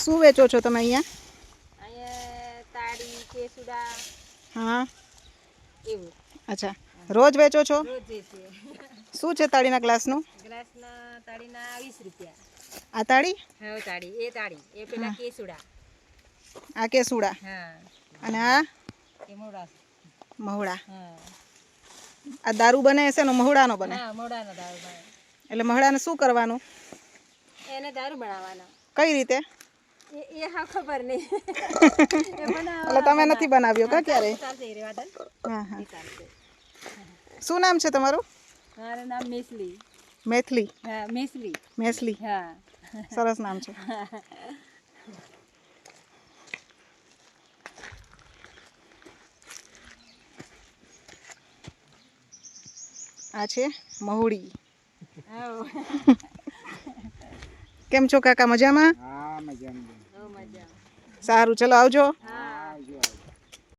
શું વેચો છો તમે અહીંયા? અહીંયા તાળી કેસુડા હા, એવું અચ્છા, રોજ વેચો છો? રોજ વેચીએ. શું છે તાળીના ગ્લાસનું? ગ્લાસના તાળીના 20 રૂપિયા. આ તાળી? હા તાળી એ પેલા કેસુડા. આ કેસુડા હા અને આ એ મોડા. મહુડા. હા આ દારૂ બને છે ને મહુડાનો બને? હા મોડાનો દારૂ બને. એટલે મહુડાને શું કરવાનું? એને દારૂ બનાવવાનો. કઈ રીતે? એ હા ખબર નહીં. એ એટલે તમે નથી બનાવ્યો કા ક્યારે? હા હા. શું નામ છે તમારું? મારું નામ મેસલી. મેથલી? હા મેસલી. મેસલી, હા સરસ નામ છે. આ છે મહુડી. કેમ છો કાકા, મજામાં? હા, મજામાં. મજા. સારું, ચલો આવજો. હા.